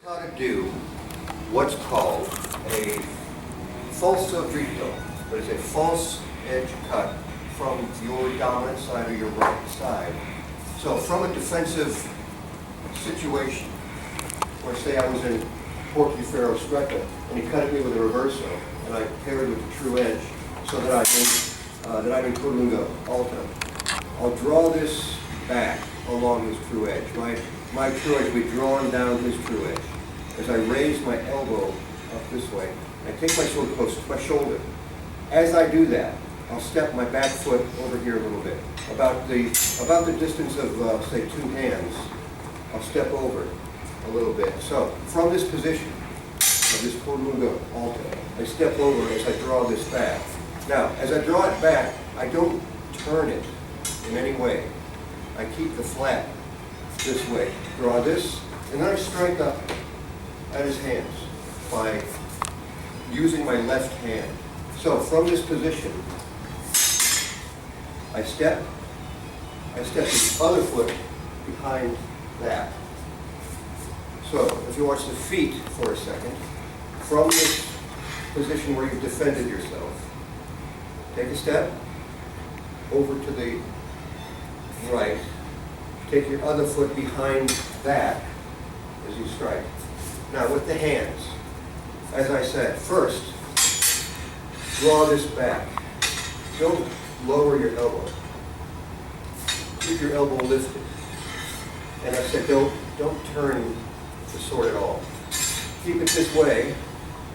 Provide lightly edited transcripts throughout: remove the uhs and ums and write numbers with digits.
How to do what's called a falso dritto, but it's a false edge cut from your dominant side or your right side. So from a defensive situation, or say I was in Falso Dritto and he cut at me with a reverso and I parried with the true edge so that I'm in Corlunga alto. I'll draw this back along his true edge. My true edge will be drawn down his true edge. As I raise my elbow up this way, I take my sword close to my shoulder. As I do that, I'll step my back foot over here a little bit, about the distance of say 2 hands. I'll step over a little bit. So from this position of this Corlunga alto, I step over as I draw this back. Now, as I draw it back, I don't turn it in any way. I keep the flat this way. Draw this, and then I strike up at his hands by using my left hand. So from this position, I step the other foot behind that. So if you watch the feet for a second, from this position where you've defended yourself, take a step over to the right, take your other foot behind that as you strike. Now with the hands, as I said, first, draw this back. Don't lower your elbow. Keep your elbow lifted. And I said, don't turn the sword at all. Keep it this way.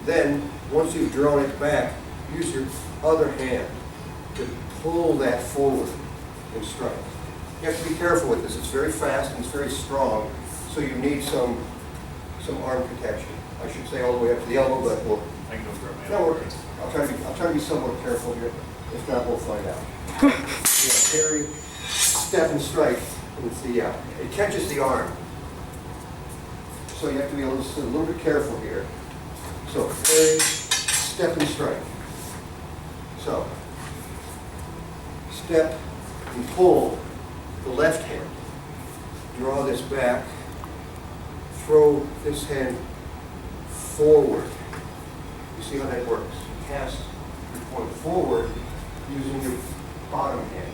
Then, once you've drawn it back, use your other hand to pull that forward and strike. You have to be careful with this. It's very fast and it's very strong, so you need some arm protection. I should say all the way up to the elbow, but I can go grab my no, elbow. I'll try to be somewhat careful here. If not, we'll find out. Parry, step and strike. It catches the arm. So you have to be a little bit careful here. So parry, step and strike. So step and pull the left hand. Draw this back. Throw this hand forward. You see how that works? You cast your point forward using your bottom hand.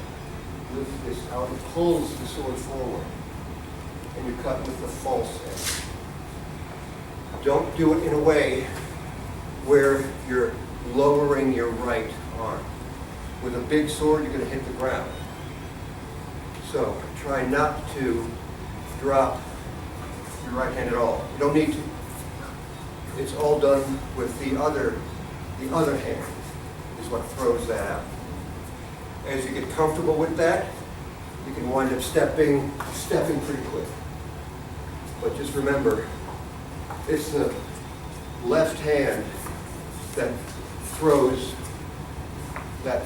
Lift this out, it pulls the sword forward, and you cut with the false edge. Don't do it in a way where you're lowering your right arm. With a big sword, you're going to hit the ground. So try not to drop your right hand at all. You don't need to. It's all done with the other hand is what throws that out. As you get comfortable with that, you can wind up stepping pretty quick. But just remember, it's the left hand that throws that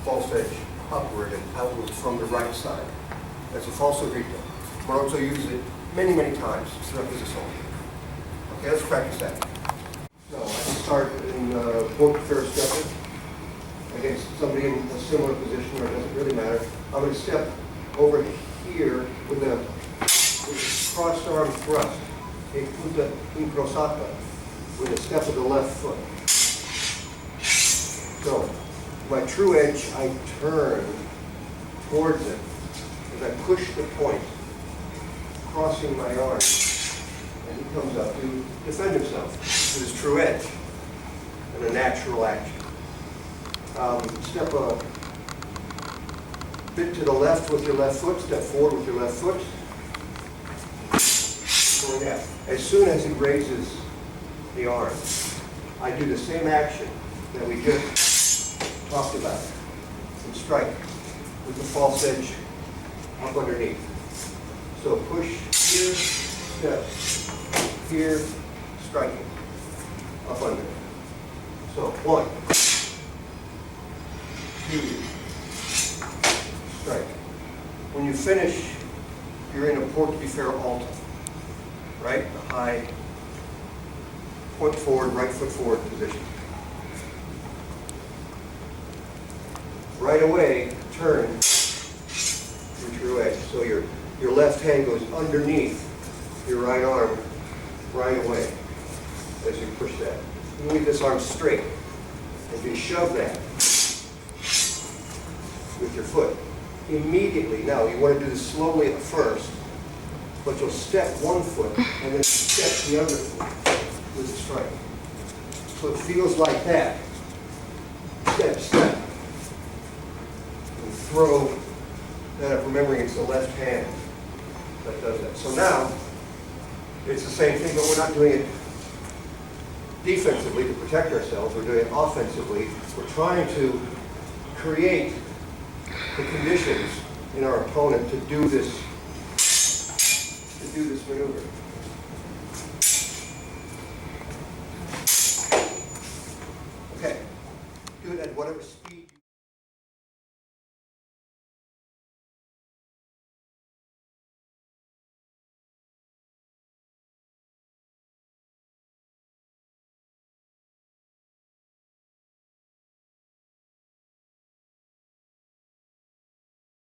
false edge upward and outward from the right side. That's a falso dritto. Marozzo used it many, many times throughout his assault. Okay, let's practice that. So I can start in both fair stepping against somebody in a similar position, or it doesn't really matter. I'm going to step over here with a crossed arm thrust, a punta incrociata, with a step of the left foot. So my true edge, I turn towards it as I push the point, crossing my arm, and he comes up to defend himself with his true edge in a natural action. Step a bit to the left with your left foot, step forward with your left foot. Going down. As soon as he raises the arm, I do the same action that we just talked about and strike with the false edge up underneath. So push here, step here, striking up under. So 1, 2, strike. When you finish, you're in a porte-di-ferro alto, right? The high point forward, right foot forward position. Right away, turn your true edge. So your left hand goes underneath your right arm right away as you push that. You leave this arm straight. As you shove that with your foot, immediately, now you want to do this slowly at first, but you'll step one foot and then step the other foot with the strike. So it feels like that. Step, step. And throw that up, remembering it's the left hand that does that. So now, it's the same thing, but we're not doing it defensively to protect ourselves. We're doing it offensively. We're trying to create the conditions in our opponent to do this maneuver. Okay. Do it at whatever speed.